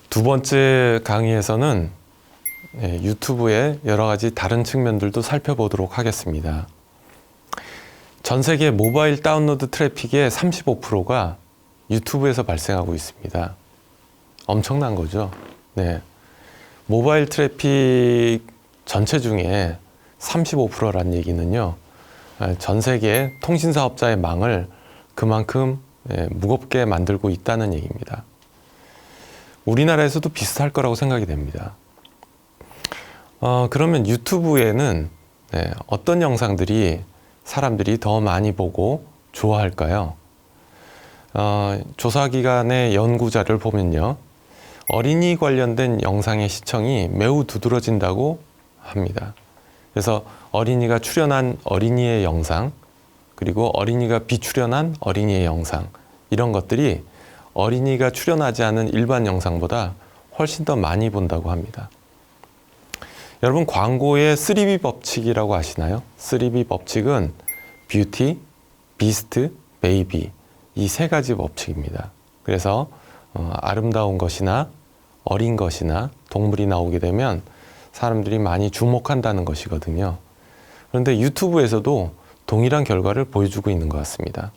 두 번째 강의에서는 유튜브의 여러 가지 다른 측면들도 살펴보도록 하겠습니다. 전 세계 모바일 다운로드 트래픽의 35%가 유튜브에서 발생하고 있습니다. 엄청난 거죠. 네. 모바일 트래픽 전체 중에 35%란 얘기는요, 전 세계 통신사업자의 망을 그만큼 무겁게 만들고 있다는 얘기입니다. 우리나라에서도 비슷할 거라고 생각이 됩니다. 그러면 유튜브에는 어떤 영상들이 사람들이 더 많이 보고 좋아할까요? 조사기관의 연구자를 보면요, 어린이 관련된 영상의 시청이 매우 두드러진다고 합니다. 그래서 어린이가 출연한 어린이의 영상, 그리고 어린이가 비출연한 어린이의 영상, 이런 것들이 어린이가 출연하지 않은 일반 영상보다 훨씬 더 많이 본다고 합니다. 여러분, 광고의 3B 법칙이라고 아시나요? 3B 법칙은 뷰티, 비스트, 베이비, 이 세 가지 법칙입니다. 그래서 아름다운 것이나 어린 것이나 동물이 나오게 되면 사람들이 많이 주목한다는 것이거든요. 그런데 유튜브에서도 동일한 결과를 보여주고 있는 것 같습니다.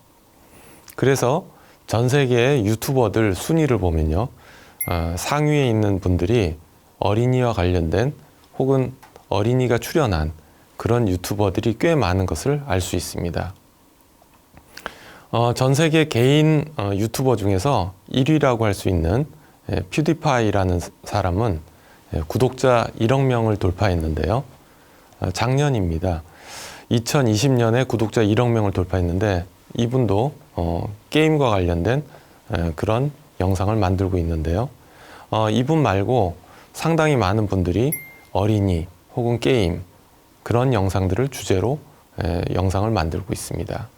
그래서 전 세계의 유튜버들 순위를 보면요, 상위에 있는 분들이 어린이와 관련된 혹은 어린이가 출연한 그런 유튜버들이 꽤 많은 것을 알 수 있습니다. 전 세계 개인 유튜버 중에서 1위라고 할 수 있는 퓨디파이라는 사람은 구독자 1억 명을 돌파했는데요. 작년입니다. 2020년에 구독자 1억 명을 돌파했는데, 이분도 게임과 관련된 그런 영상을 만들고 있는데요. 이분 말고 상당히 많은 분들이 어린이 혹은 게임, 그런 영상들을 주제로 영상을 만들고 있습니다.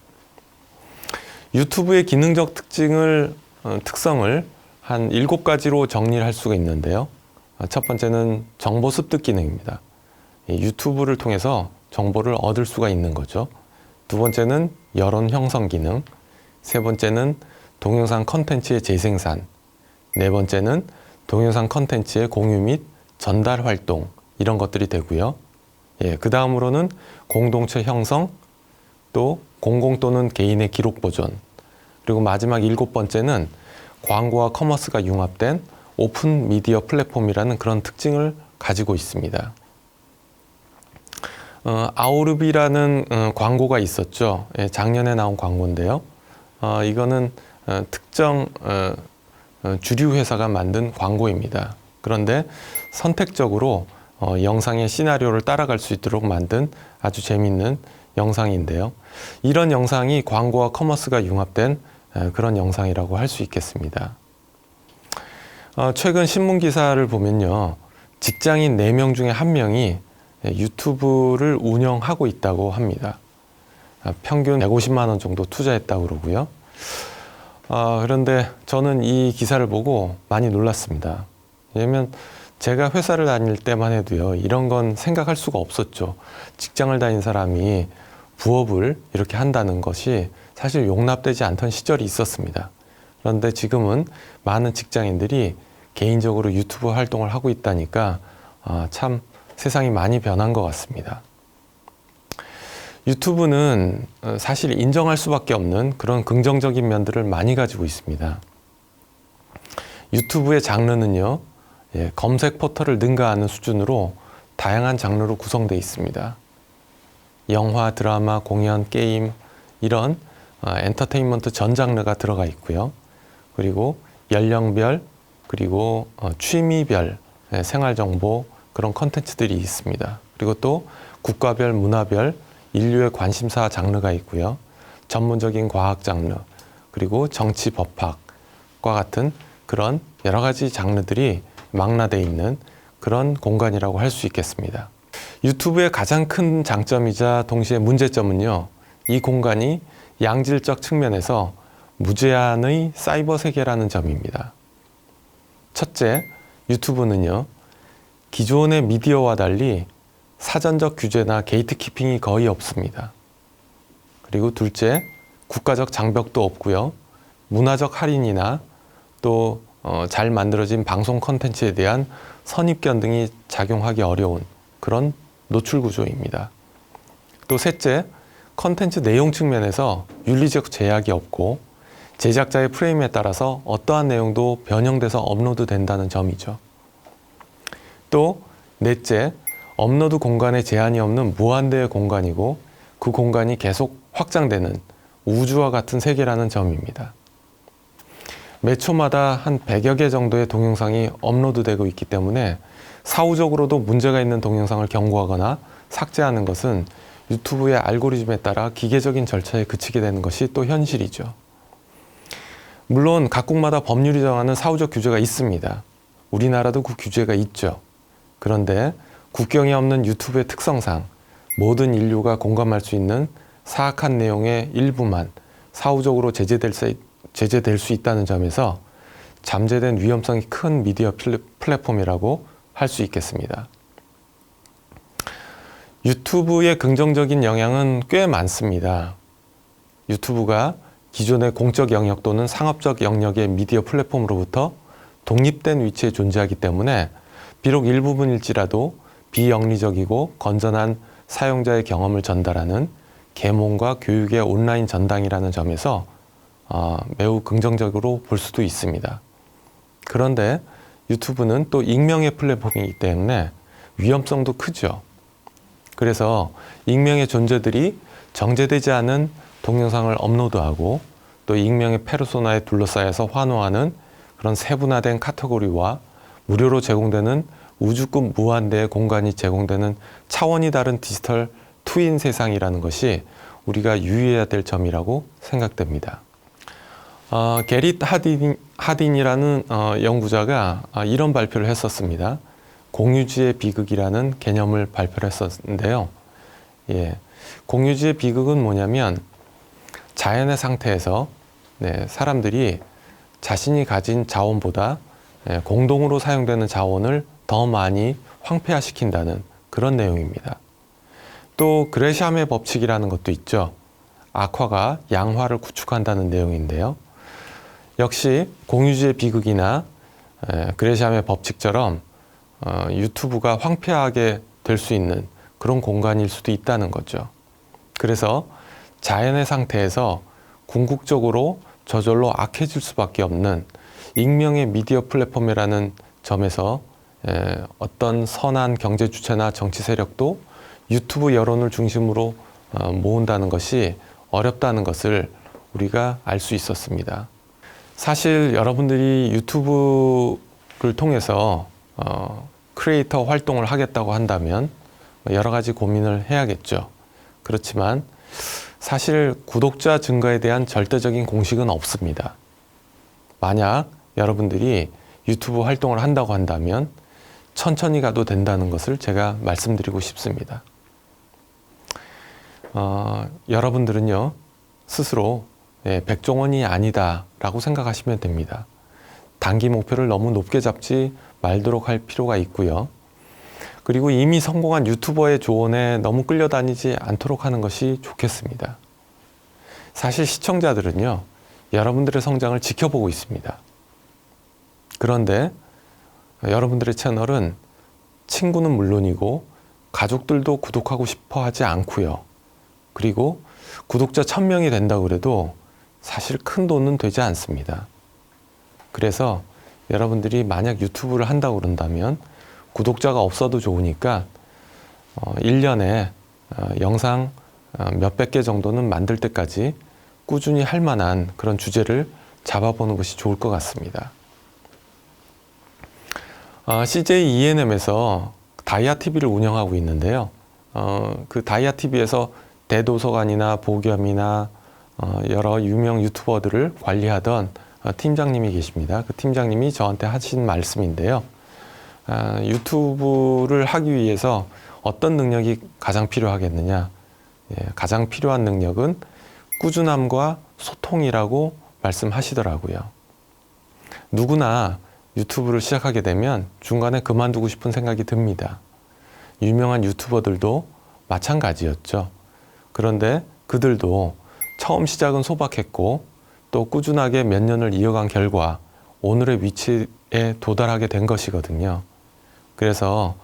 유튜브의 기능적 특성을 한 7가지로 정리를 할 수가 있는데요. 첫 번째는 정보 습득 기능입니다. 유튜브를 통해서 정보를 얻을 수가 있는 거죠. 두 번째는 여론 형성 기능, 세 번째는 동영상 컨텐츠의 재생산, 네 번째는 동영상 컨텐츠의 공유 및 전달 활동, 이런 것들이 되고요. 그 다음으로는 공동체 형성, 또 공공 또는 개인의 기록 보존, 그리고 마지막 7번째는 광고와 커머스가 융합된 오픈 미디어 플랫폼이라는 그런 특징을 가지고 있습니다. 아우르비라는 광고가 있었죠. 작년에 나온 광고인데요. 이거는 특정 주류 회사가 만든 광고입니다. 그런데 선택적으로 영상의 시나리오를 따라갈 수 있도록 만든 아주 재미있는 영상인데요. 이런 영상이 광고와 커머스가 융합된 그런 영상이라고 할 수 있겠습니다. 최근 신문 기사를 보면요, 직장인 4명 중에 1명이 유튜브를 운영하고 있다고 합니다. 평균 150만 원 정도 투자했다고 그러고요. 그런데 저는 이 기사를 보고 많이 놀랐습니다. 왜냐면 제가 회사를 다닐 때만 해도요, 이런 건 생각할 수가 없었죠. 직장을 다닌 사람이 부업을 이렇게 한다는 것이 사실 용납되지 않던 시절이 있었습니다. 그런데 지금은 많은 직장인들이 개인적으로 유튜브 활동을 하고 있다니까 참 세상이 많이 변한 것 같습니다. 유튜브는 사실 인정할 수밖에 없는 그런 긍정적인 면들을 많이 가지고 있습니다. 유튜브의 장르는요, 검색 포털을 능가하는 수준으로 다양한 장르로 구성되어 있습니다. 영화, 드라마, 공연, 게임, 이런 엔터테인먼트 전 장르가 들어가 있고요. 그리고 연령별, 그리고 취미별, 생활정보, 그런 컨텐츠들이 있습니다. 그리고 또 국가별, 문화별, 인류의 관심사 장르가 있고요. 전문적인 과학 장르, 그리고 정치, 법학과 같은 그런 여러 가지 장르들이 망라되어 있는 그런 공간이라고 할 수 있겠습니다. 유튜브의 가장 큰 장점이자 동시에 문제점은요, 이 공간이 양질적 측면에서 무제한의 사이버 세계라는 점입니다. 첫째, 유튜브는요, 기존의 미디어와 달리 사전적 규제나 게이트키핑이 거의 없습니다. 그리고 둘째, 국가적 장벽도 없고요. 문화적 할인이나 또 잘 만들어진 방송 콘텐츠에 대한 선입견 등이 작용하기 어려운 그런 노출 구조입니다. 또 셋째, 콘텐츠 내용 측면에서 윤리적 제약이 없고 제작자의 프레임에 따라서 어떠한 내용도 변형돼서 업로드 된다는 점이죠. 또 넷째, 업로드 공간에 제한이 없는 무한대의 공간이고 그 공간이 계속 확장되는 우주와 같은 세계라는 점입니다. 매 초마다 한 100여 개 정도의 동영상이 업로드되고 있기 때문에 사후적으로도 문제가 있는 동영상을 경고하거나 삭제하는 것은 유튜브의 알고리즘에 따라 기계적인 절차에 그치게 되는 것이 또 현실이죠. 물론 각국마다 법률이 정하는 사후적 규제가 있습니다. 우리나라도 그 규제가 있죠. 그런데 국경이 없는 유튜브의 특성상 모든 인류가 공감할 수 있는 사악한 내용의 일부만 사후적으로 제재될 수 있다는 점에서 잠재된 위험성이 큰 미디어 플랫폼이라고 할 수 있겠습니다. 유튜브의 긍정적인 영향은 꽤 많습니다. 유튜브가 기존의 공적 영역 또는 상업적 영역의 미디어 플랫폼으로부터 독립된 위치에 존재하기 때문에 비록 일부분일지라도 비영리적이고 건전한 사용자의 경험을 전달하는 계몽과 교육의 온라인 전당이라는 점에서 매우 긍정적으로 볼 수도 있습니다. 그런데 유튜브는 또 익명의 플랫폼이기 때문에 위험성도 크죠. 그래서 익명의 존재들이 정제되지 않은 동영상을 업로드하고 또 익명의 페르소나에 둘러싸여서 환호하는 그런 세분화된 카테고리와 무료로 제공되는 우주급 무한대의 공간이 제공되는 차원이 다른 디지털 트윈 세상이라는 것이 우리가 유의해야 될 점이라고 생각됩니다. 게릿 하딘이라는 연구자가 이런 발표를 했었습니다. 공유지의 비극이라는 개념을 발표를 했었는데요. 공유지의 비극은 뭐냐면 자연의 상태에서 사람들이 자신이 가진 자원보다 공동으로 사용되는 자원을 더 많이 황폐화시킨다는 그런 내용입니다. 또 그레샴의 법칙이라는 것도 있죠. 악화가 양화를 구축한다는 내용인데요. 역시 공유지의 비극이나 그레샴의 법칙처럼 유튜브가 황폐하게 될 수 있는 그런 공간일 수도 있다는 거죠. 그래서 자연의 상태에서 궁극적으로 저절로 악해질 수밖에 없는 익명의 미디어 플랫폼이라는 점에서 어떤 선한 경제 주체나 정치 세력도 유튜브 여론을 중심으로 모은다는 것이 어렵다는 것을 우리가 알 수 있었습니다. 사실 여러분들이 유튜브를 통해서 크리에이터 활동을 하겠다고 한다면 여러 가지 고민을 해야겠죠. 그렇지만 사실 구독자 증가에 대한 절대적인 공식은 없습니다. 만약 여러분들이 유튜브 활동을 한다고 한다면 천천히 가도 된다는 것을 제가 말씀드리고 싶습니다. 여러분들은요, 스스로 백종원이 아니다 라고 생각하시면 됩니다. 단기 목표를 너무 높게 잡지 말도록 할 필요가 있고요. 그리고 이미 성공한 유튜버의 조언에 너무 끌려다니지 않도록 하는 것이 좋겠습니다. 사실 시청자들은요, 여러분들의 성장을 지켜보고 있습니다. 그런데 여러분들의 채널은 친구는 물론이고 가족들도 구독하고 싶어 하지 않고요. 그리고 구독자 1000명이 된다고 그래도 사실 큰 돈은 되지 않습니다. 그래서 여러분들이 만약 유튜브를 한다고 그런다면 구독자가 없어도 좋으니까 1년에 영상 몇백 개 정도는 만들 때까지 꾸준히 할 만한 그런 주제를 잡아보는 것이 좋을 것 같습니다. CJ ENM에서 다이아TV를 운영하고 있는데요. 그 다이아TV에서 대도서관이나 보겸이나 여러 유명 유튜버들을 관리하던 팀장님이 계십니다. 그 팀장님이 저한테 하신 말씀인데요. 유튜브를 하기 위해서 어떤 능력이 가장 필요하겠느냐? 가장 필요한 능력은 꾸준함과 소통이라고 말씀하시더라고요. 누구나 유튜브를 시작하게 되면 중간에 그만두고 싶은 생각이 듭니다. 유명한 유튜버들도 마찬가지였죠. 그런데 그들도 처음 시작은 소박했고 또 꾸준하게 몇 년을 이어간 결과 오늘의 위치에 도달하게 된 것이거든요. 그래서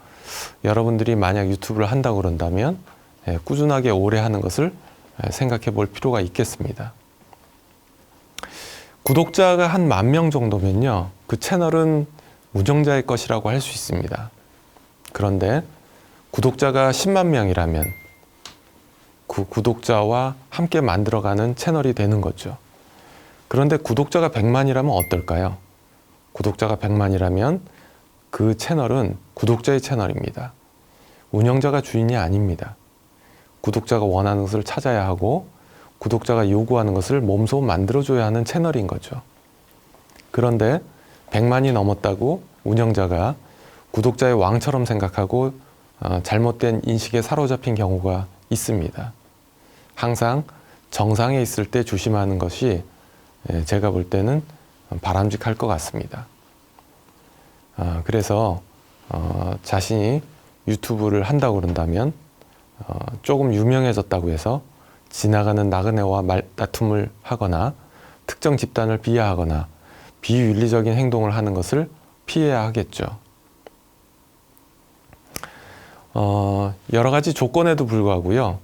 여러분들이 만약 유튜브를 한다고 그런다면 꾸준하게 오래 하는 것을 생각해 볼 필요가 있겠습니다. 구독자가 한 10,000명 정도면요, 그 채널은 운영자의 것이라고 할 수 있습니다. 그런데 구독자가 10만 명이라면 그 구독자와 함께 만들어가는 채널이 되는 거죠. 그런데 구독자가 100만이라면 어떨까요? 구독자가 100만이라면 그 채널은 구독자의 채널입니다. 운영자가 주인이 아닙니다. 구독자가 원하는 것을 찾아야 하고 구독자가 요구하는 것을 몸소 만들어줘야 하는 채널인 거죠. 그런데 100만이 넘었다고 운영자가 구독자의 왕처럼 생각하고 잘못된 인식에 사로잡힌 경우가 있습니다. 항상 정상에 있을 때 조심하는 것이 제가 볼 때는 바람직할 것 같습니다. 그래서 자신이 유튜브를 한다고 그런다면 조금 유명해졌다고 해서 지나가는 나그네와 말다툼을 하거나 특정 집단을 비하하거나 비윤리적인 행동을 하는 것을 피해야 하겠죠. 여러 가지 조건에도 불구하고요,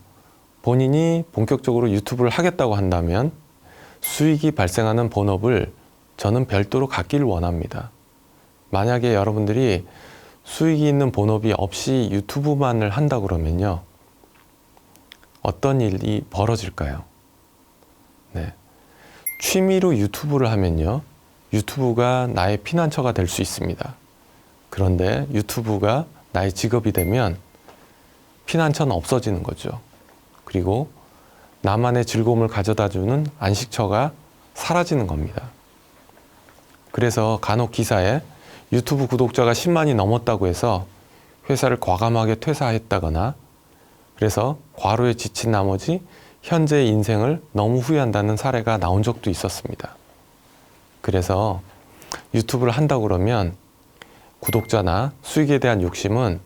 본인이 본격적으로 유튜브를 하겠다고 한다면 수익이 발생하는 본업을 저는 별도로 갖기를 원합니다. 만약에 여러분들이 수익이 있는 본업이 없이 유튜브만을 한다 그러면요, 어떤 일이 벌어질까요? 네. 취미로 유튜브를 하면요, 유튜브가 나의 피난처가 될 수 있습니다. 그런데 유튜브가 나의 직업이 되면 피난처는 없어지는 거죠. 그리고 나만의 즐거움을 가져다주는 안식처가 사라지는 겁니다. 그래서 간혹 기사에 유튜브 구독자가 10만이 넘었다고 해서 회사를 과감하게 퇴사했다거나, 그래서 과로에 지친 나머지 현재의 인생을 너무 후회한다는 사례가 나온 적도 있었습니다. 그래서 유튜브를 한다고 그러면 구독자나 수익에 대한 욕심은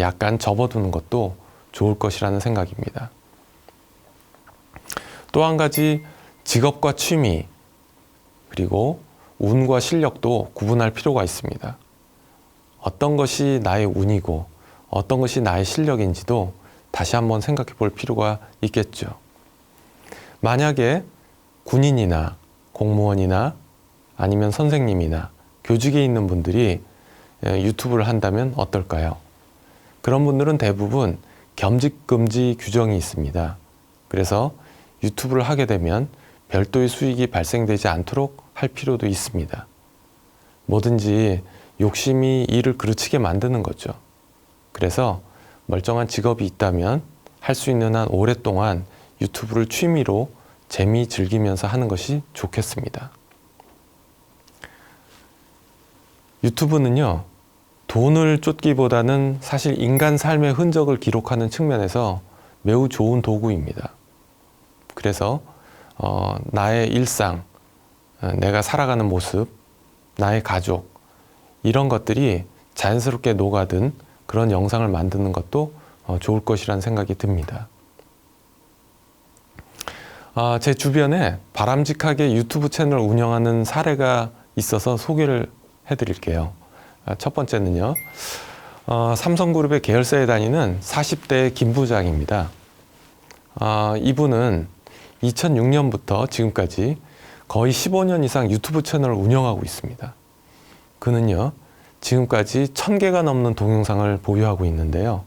약간 접어두는 것도 좋을 것이라는 생각입니다. 또 한 가지, 직업과 취미 그리고 운과 실력도 구분할 필요가 있습니다. 어떤 것이 나의 운이고 어떤 것이 나의 실력인지도 다시 한번 생각해 볼 필요가 있겠죠. 만약에 군인이나 공무원이나 아니면 선생님이나 교직에 있는 분들이 유튜브를 한다면 어떨까요? 그런 분들은 대부분 겸직금지 규정이 있습니다. 그래서 유튜브를 하게 되면 별도의 수익이 발생되지 않도록 할 필요도 있습니다. 뭐든지 욕심이 일을 그르치게 만드는 거죠. 그래서 멀쩡한 직업이 있다면 할 수 있는 한 오랫동안 유튜브를 취미로 재미 즐기면서 하는 것이 좋겠습니다. 유튜브는요, 돈을 쫓기보다는 사실 인간 삶의 흔적을 기록하는 측면에서 매우 좋은 도구입니다. 그래서 나의 일상, 내가 살아가는 모습, 나의 가족, 이런 것들이 자연스럽게 녹아든 그런 영상을 만드는 것도 좋을 것이라는 생각이 듭니다. 제 주변에 바람직하게 유튜브 채널을 운영하는 사례가 있어서 소개를 해드릴게요. 첫 번째는요, 삼성그룹의 계열사에 다니는 40대 김 부장입니다. 이분은 2006년부터 지금까지 거의 15년 이상 유튜브 채널을 운영하고 있습니다. 그는요, 지금까지 1000개가 넘는 동영상을 보유하고 있는데요.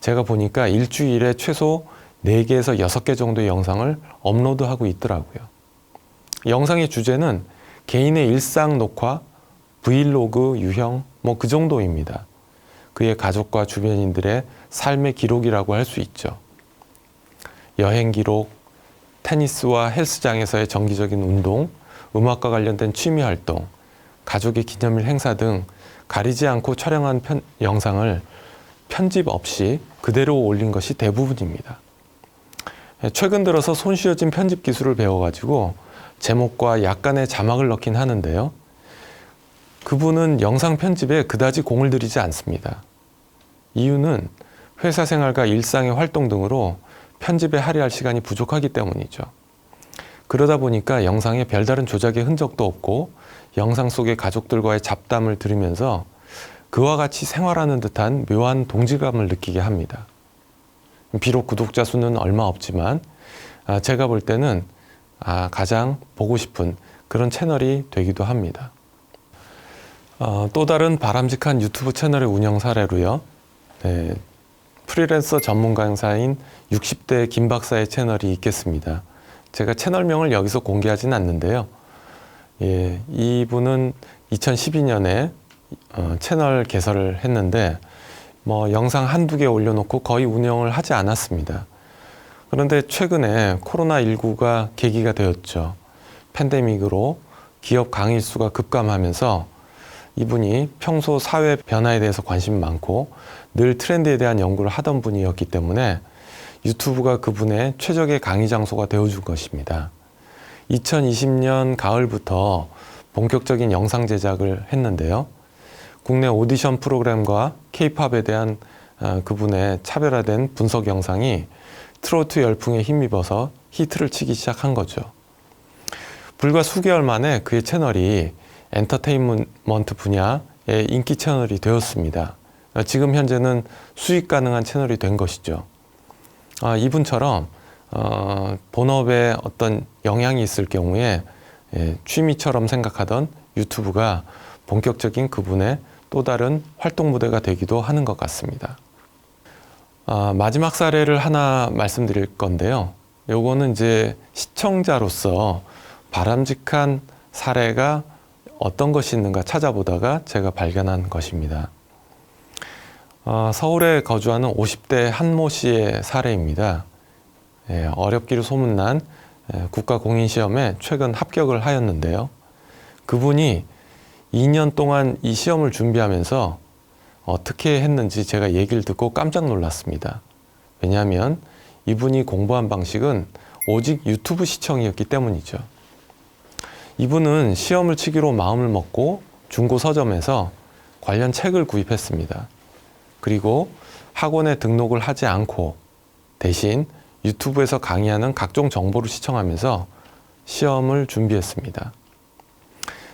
제가 보니까 일주일에 최소 4개에서 6개 정도의 영상을 업로드하고 있더라고요. 영상의 주제는 개인의 일상 녹화, 브이로그 유형, 그 정도입니다. 그의 가족과 주변인들의 삶의 기록이라고 할 수 있죠. 여행 기록, 테니스와 헬스장에서의 정기적인 운동, 음악과 관련된 취미 활동, 가족의 기념일 행사 등 가리지 않고 촬영한 영상을 편집 없이 그대로 올린 것이 대부분입니다. 최근 들어서 손쉬워진 편집 기술을 배워가지고 제목과 약간의 자막을 넣긴 하는데요. 그분은 영상 편집에 그다지 공을 들이지 않습니다. 이유는 회사 생활과 일상의 활동 등으로 편집에 할애할 시간이 부족하기 때문이죠. 그러다 보니까 영상에 별다른 조작의 흔적도 없고 영상 속의 가족들과의 잡담을 들으면서 그와 같이 생활하는 듯한 묘한 동질감을 느끼게 합니다. 비록 구독자 수는 얼마 없지만 제가 볼 때는 가장 보고 싶은 그런 채널이 되기도 합니다. 또 다른 바람직한 유튜브 채널의 운영 사례로요. 프리랜서 전문 강사인 60대 김 박사의 채널이 있겠습니다. 제가 채널명을 여기서 공개하진 않는데요. 이분은 2012년에 채널 개설을 했는데 영상 한두 개 올려놓고 거의 운영을 하지 않았습니다. 그런데 최근에 코로나19가 계기가 되었죠. 팬데믹으로 기업 강의수가 급감하면서 이분이 평소 사회 변화에 대해서 관심 많고 늘 트렌드에 대한 연구를 하던 분이었기 때문에 유튜브가 그분의 최적의 강의 장소가 되어준 것입니다. 2020년 가을부터 본격적인 영상 제작을 했는데요. 국내 오디션 프로그램과 K-팝에 대한 그분의 차별화된 분석 영상이 트로트 열풍에 힘입어서 히트를 치기 시작한 거죠. 불과 수개월 만에 그의 채널이 엔터테인먼트 분야의 인기 채널이 되었습니다. 지금 현재는 수익 가능한 채널이 된 것이죠. 이분처럼 본업에 어떤 영향이 있을 경우에 취미처럼 생각하던 유튜브가 본격적인 그분의 또 다른 활동 무대가 되기도 하는 것 같습니다. 마지막 사례를 하나 말씀드릴 건데요. 요거는 이제 시청자로서 바람직한 사례가 어떤 것이 있는가 찾아보다가 제가 발견한 것입니다. 서울에 거주하는 50대 한모 씨의 사례입니다. 어렵기로 소문난 국가공인시험에 최근 합격을 하였는데요. 그분이 2년 동안 이 시험을 준비하면서 어떻게 했는지 제가 얘기를 듣고 깜짝 놀랐습니다. 왜냐하면 이분이 공부한 방식은 오직 유튜브 시청이었기 때문이죠. 이분은 시험을 치기로 마음을 먹고 중고 서점에서 관련 책을 구입했습니다. 그리고 학원에 등록을 하지 않고 대신 유튜브에서 강의하는 각종 정보를 시청하면서 시험을 준비했습니다.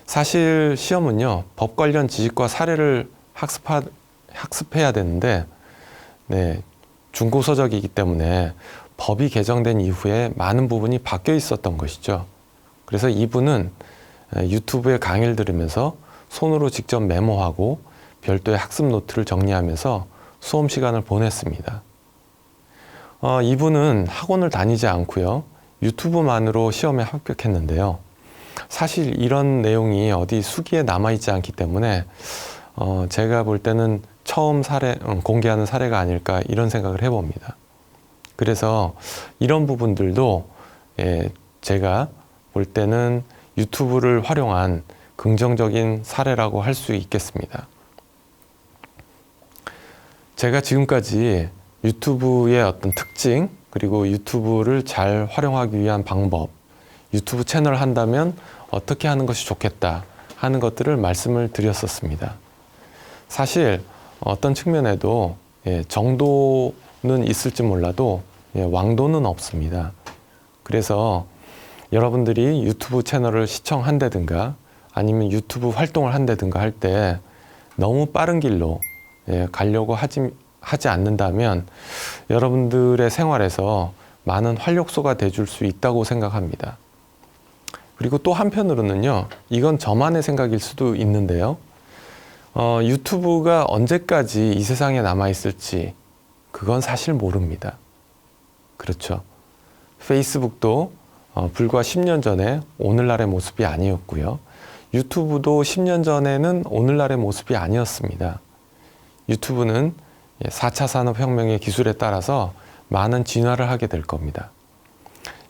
사실 시험은요, 법 관련 지식과 사례를 학습해야 되는데, 중고서적이기 때문에 법이 개정된 이후에 많은 부분이 바뀌어 있었던 것이죠. 그래서 이분은 유튜브에 강의를 들으면서 손으로 직접 메모하고 별도의 학습 노트를 정리하면서 수험 시간을 보냈습니다. 이분은 학원을 다니지 않고요, 유튜브만으로 시험에 합격했는데요. 사실 이런 내용이 어디 수기에 남아있지 않기 때문에 제가 볼 때는 처음 공개하는 사례가 아닐까 이런 생각을 해봅니다. 그래서 이런 부분들도 제가 볼 때는 유튜브를 활용한 긍정적인 사례라고 할 수 있겠습니다. 제가 지금까지 유튜브의 어떤 특징, 그리고 유튜브를 잘 활용하기 위한 방법, 유튜브 채널 한다면 어떻게 하는 것이 좋겠다 하는 것들을 말씀을 드렸었습니다. 사실 어떤 측면에도 정도는 있을지 몰라도 왕도는 없습니다. 그래서 여러분들이 유튜브 채널을 시청한다든가 아니면 유튜브 활동을 한다든가 할 때 너무 빠른 길로 가려고 하지 않는다면 여러분들의 생활에서 많은 활력소가 돼줄 수 있다고 생각합니다. 그리고 또 한편으로는요, 이건 저만의 생각일 수도 있는데요. 유튜브가 언제까지 이 세상에 남아있을지 그건 사실 모릅니다. 그렇죠. 페이스북도 불과 10년 전에 오늘날의 모습이 아니었고요. 유튜브도 10년 전에는 오늘날의 모습이 아니었습니다. 유튜브는 4차 산업혁명의 기술에 따라서 많은 진화를 하게 될 겁니다.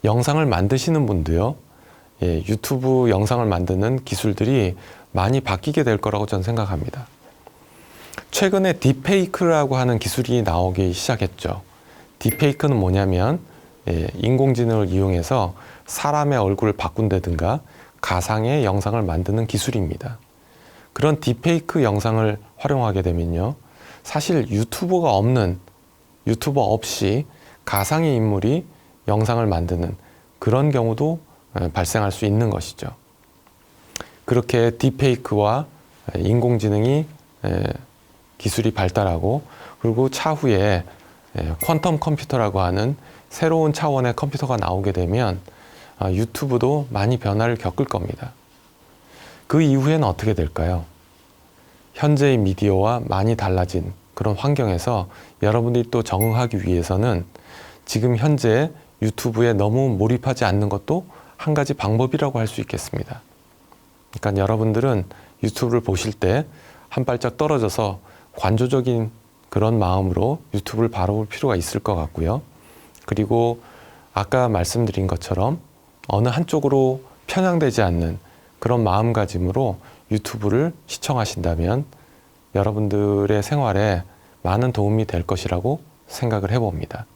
영상을 만드시는 분도요, 유튜브 영상을 만드는 기술들이 많이 바뀌게 될 거라고 저는 생각합니다. 최근에 딥페이크라고 하는 기술이 나오기 시작했죠. 딥페이크는 뭐냐면 인공지능을 이용해서 사람의 얼굴을 바꾼다든가 가상의 영상을 만드는 기술입니다. 그런 딥페이크 영상을 활용하게 되면요, 사실 유튜버 없이 가상의 인물이 영상을 만드는 그런 경우도 발생할 수 있는 것이죠. 그렇게 딥페이크와 인공지능이 기술이 발달하고 그리고 차후에 퀀텀 컴퓨터라고 하는 새로운 차원의 컴퓨터가 나오게 되면 유튜브도 많이 변화를 겪을 겁니다. 그 이후에는 어떻게 될까요? 현재의 미디어와 많이 달라진 그런 환경에서 여러분들이 또 적응하기 위해서는 지금 현재 유튜브에 너무 몰입하지 않는 것도 한 가지 방법이라고 할 수 있겠습니다. 그러니까 여러분들은 유튜브를 보실 때 한 발짝 떨어져서 관조적인 그런 마음으로 유튜브를 바라볼 필요가 있을 것 같고요. 그리고 아까 말씀드린 것처럼 어느 한쪽으로 편향되지 않는 그런 마음가짐으로 유튜브를 시청하신다면 여러분들의 생활에 많은 도움이 될 것이라고 생각을 해봅니다.